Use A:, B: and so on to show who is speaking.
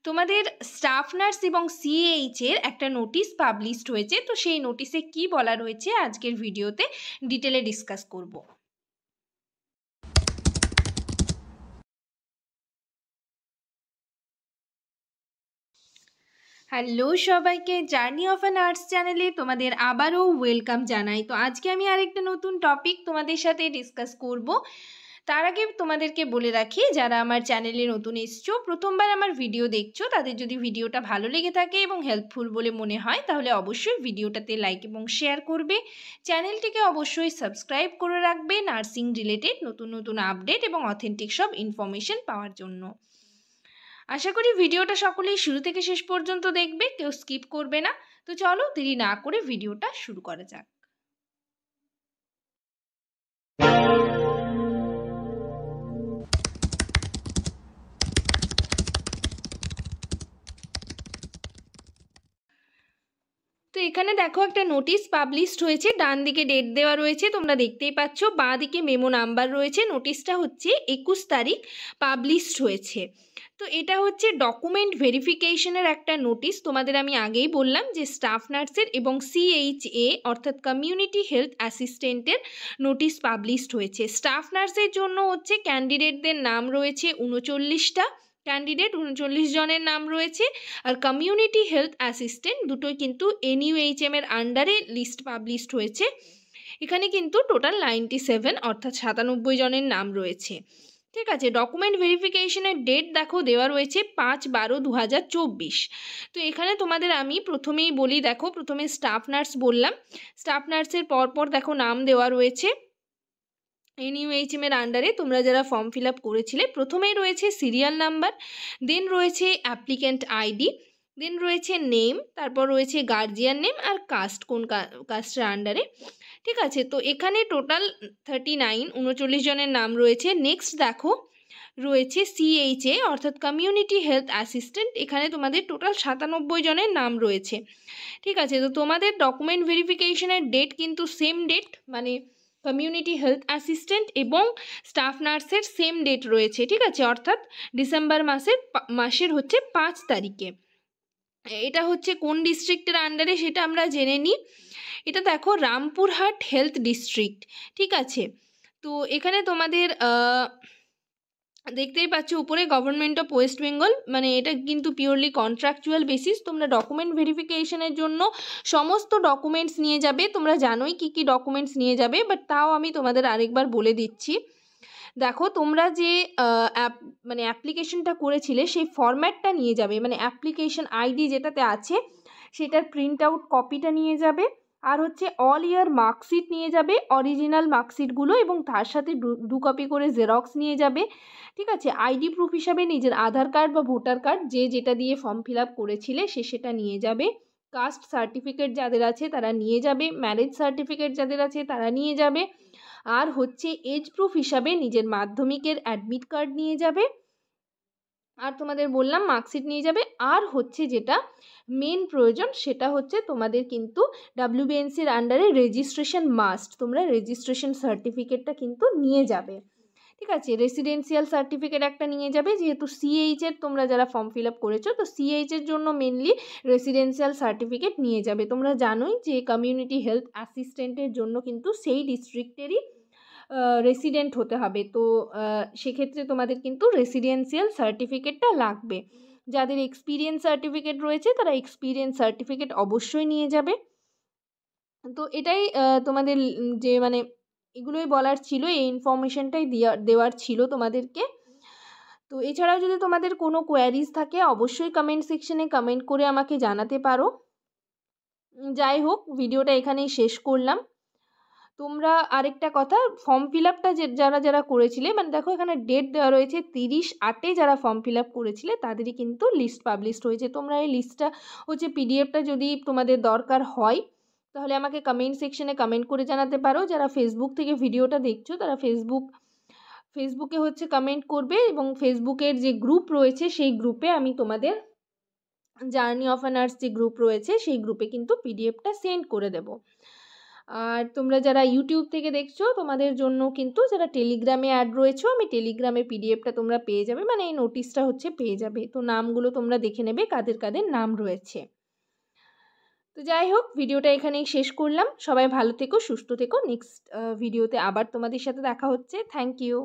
A: তোমাদের staff nurse এবং CH এর একটা নোটিশ পাবলিশড হয়েছে। তো সেই নোটিশে কি বলা রয়েছে আজকের ভিডিওতে ডিটেলে ডিসকাস করব। হ্যালো সবাইকে, জার্নি অফ অ্যান আর্টস চ্যানেলে তোমাদের আবারও ওয়েলকাম জানাই। তো আজকে আমি আরেকটা নতুন টপিক তোমাদের সাথে ডিসকাস করব। তার আগে তোমাদেরকে বলে রাখি, যারা আমার চ্যানেলে নতুন এসছো, প্রথমবার আমার ভিডিও দেখছো, তাদের যদি ভিডিওটা ভালো লেগে থাকে এবং হেল্পফুল বলে মনে হয় তাহলে অবশ্যই ভিডিওটাতে লাইক এবং শেয়ার করবে। চ্যানেলটিকে অবশ্যই সাবস্ক্রাইব করে রাখবে নার্সিং রিলেটেড নতুন নতুন আপডেট এবং অথেন্টিক সব ইনফরমেশন পাওয়ার জন্য। আশা করি ভিডিওটা সকলেই শুরু থেকে শেষ পর্যন্ত দেখবে, কেউ স্কিপ করবে না। তো চলো দেরি না করে ভিডিওটা শুরু করা যাক। তো এখানে দেখো একটা নোটিশ পাবলিশড হয়েছে, ডান দিকে ডেট দেওয়া রয়েছে, তোমরা দেখতেই পাচ্ছ, বাঁ দিকে মেমো নাম্বার রয়েছে। নোটিশটা হচ্ছে 21 তারিখ পাবলিশড হয়েছে। তো এটা হচ্ছে ডকুমেন্ট ভেরিফিকেশনের একটা নোটিশ। তোমাদের আমি আগেই বললাম যে স্টাফ নার্সের এবং সিএইচএ অর্থাৎ কমিউনিটি হেলথ অ্যাসিস্ট্যান্টের নোটিশ পাবলিশড হয়েছে। স্টাফ নার্সের জন্য হচ্ছে ক্যান্ডিডেটদের নাম রয়েছে 39টা, ক্যান্ডিডেট 39 জনের নাম রয়েছে। আর কমিউনিটি হেলথ অ্যাসিস্ট্যান্ট দুটোই কিন্তু NUHM এর আন্ডারে লিস্ট পাবলিশড হয়েছে। এখানে কিন্তু টোটাল 97 অর্থাৎ 97 জনের নাম রয়েছে। ঠিক আছে, ডকুমেন্ট ভেরিফিকেশনের ডেট দেখো দেওয়া রয়েছে 5/12/2024। তো এখানে তোমাদের আমি প্রথমেই বলি, দেখো প্রথমে স্টাফ নার্স বললাম, স্টাফ নার্সের পরপর দেখো নাম দেওয়া রয়েছে NUHM এর আন্ডারে তোমরা যারা ফর্ম ফিল আপ করেছিলে। প্রথমেই রয়েছে সিরিয়াল নাম্বার, দেন রয়েছে অ্যাপ্লিক্যান্ট আইডি, দেন রয়েছে নেম, তারপর রয়েছে গার্জিয়ান নেম আর কাস্ট, কোন কাস্টের আন্ডারে। ঠিক আছে, তো এখানে টোটাল 39 জনের নাম রয়েছে। নেক্সট দেখো রয়েছে সিএইচএ অর্থাৎ কমিউনিটি হেলথ অ্যাসিস্ট্যান্ট, এখানে তোমাদের টোটাল 97 জনের নাম রয়েছে। ঠিক আছে, তো তোমাদের ডকুমেন্ট ভেরিফিকেশনের ডেট কিন্তু সেম ডেট, মানে কমিউনিটি হেলথ অ্যাসিস্ট্যান্ট এবং স্টাফ নার্সের সেম ডেট রয়েছে। ঠিক আছে, অর্থাৎ ডিসেম্বর মাসের হচ্ছে 5 তারিখে। এটা হচ্ছে কোন ডিস্ট্রিক্টের আন্ডারে সেটা আমরা জেনে নিই। এটা দেখো রামপুরহাট হেলথ ডিস্ট্রিক্ট। ঠিক আছে, তো এখানে তোমাদের দেখতেই পাচ্ছ উপরে গভর্নমেন্ট অফ ওয়েস্ট বেঙ্গল, মানে এটা কিন্তু পিওরলি কন্ট্রাকচুয়াল বেসিস। তোমরা ডকুমেন্ট ভেরিফিকেশনের জন্য সমস্ত ডকুমেন্টস নিয়ে যাবে, তোমরা জানোই কি কি ডকুমেন্টস নিয়ে যাবে, বাট তাও আমি তোমাদের আরেকবার বলে দিচ্ছি। দেখো তোমরা যে মানে অ্যাপ্লিকেশনটা করেছিলে সেই ফরম্যাটটা নিয়ে যাবে, মানে অ্যাপ্লিকেশন আইডি যেটাতে আছে সেটার প্রিন্ট আউট কপিটা নিয়ে যাবে, আর হচ্ছে অল ইয়ার মার্কশিট নিয়ে যাবে, অরিজিনাল মার্কশিটগুলো, এবং তার সাথে 2 কপি করে জেরক্স নিয়ে যাবে। ঠিক আছে, আইডি প্রুফ হিসাবে নিজের আধার কার্ড বা ভোটার কার্ড যেটা দিয়ে ফর্ম ফিল আপ করেছিলে সেটা নিয়ে যাবে। কাস্ট সার্টিফিকেট যাদের আছে তারা নিয়ে যাবে, ম্যারেজ সার্টিফিকেট যাদের আছে তারা নিয়ে যাবে, আর হচ্ছে এজ প্রুফ হিসাবে নিজের মাধ্যমিকের অ্যাডমিট কার্ড নিয়ে যাবে, আর তোমাদের বললাম মার্কশিট নিয়ে যাবে। আর হচ্ছে যেটা মেন প্রয়োজন সেটা হচ্ছে তোমাদের কিন্তু WBNCর আন্ডারে রেজিস্ট্রেশন মাস্ট, তোমরা রেজিস্ট্রেশন সার্টিফিকেটটা কিন্তু নিয়ে যাবে। ঠিক আছে, রেসিডেন্সিয়াল সার্টিফিকেট একটা নিয়ে যাবে, যেহেতু সিএইচের তোমরা যারা ফর্ম ফিল আপ করেছো, তো সিএইচের জন্য মেনলি রেসিডেন্সিয়াল সার্টিফিকেট নিয়ে যাবে। তোমরা জানোই যে কমিউনিটি হেলথ অ্যাসিস্ট্যান্টের জন্য কিন্তু সেই ডিস্ট্রিক্টেরই রেসিডেন্ট হতে হবে। তো সেক্ষেত্রে তোমাদের কিন্তু রেসিডেন্সিয়াল সার্টিফিকেটটা লাগবে। যাদের এক্সপিরিয়েন্স সার্টিফিকেট রয়েছে তারা এক্সপিরিয়েন্স সার্টিফিকেট অবশ্যই নিয়ে যাবে। তো এটাই তোমাদের যে মানে এগুলোই বলার ছিল, এই ইনফরমেশনটাই দেওয়ার ছিল তোমাদেরকে। তো এছাড়াও যদি তোমাদের কোনো কোয়ারিজ থাকে অবশ্যই কমেন্ট সেকশনে কমেন্ট করে আমাকে জানাতে পারো। যাই হোক, ভিডিওটা এখানেই শেষ করলাম। তোমরা আরেকটা কথা, ফর্ম ফিল আপটা যারা করেছিলে, মানে দেখো এখানে ডেট দেওয়া রয়েছে 30/8 যারা ফর্ম ফিল আপ করেছিলে তাদেরই কিন্তু লিস্ট পাবলিশড হয়েছে। তোমরা এই লিস্টটা হচ্ছে পিডিএফটা যদি তোমাদের দরকার হয় তাহলে আমাকে কমেন্ট সেকশনে কমেন্ট করে জানাতে পারো। যারা ফেসবুক থেকে ভিডিওটা দেখছো তারা ফেসবুকে হচ্ছে কমেন্ট করবে, এবং ফেসবুকের যে গ্রুপ রয়েছে সেই গ্রুপে আমি তোমাদের জার্নি অফ অ্যান আর্টস যে গ্রুপ রয়েছে সেই গ্রুপে কিন্তু পিডিএফটা সেন্ড করে দেবো। আর তোমরা যারা ইউটিউব থেকে দেখছো তোমাদের জন্য কিন্তু যারা টেলিগ্রামে অ্যাড রয়েছো, আমি টেলিগ্রামে পিডিএফটা তোমরা পেয়ে যাবে, মানে এই নোটিশটা হচ্ছে পেয়ে যাবে। তো নামগুলো তোমরা দেখে নেবে কাদের কাদের নাম রয়েছে। তো যাই হোক, ভিডিওটা এখানেই শেষ করলাম। সবাই ভালো থেকো, সুস্থ থেকো। নেক্সট ভিডিওতে আবার তোমাদের সাথে দেখা হচ্ছে। Thank you.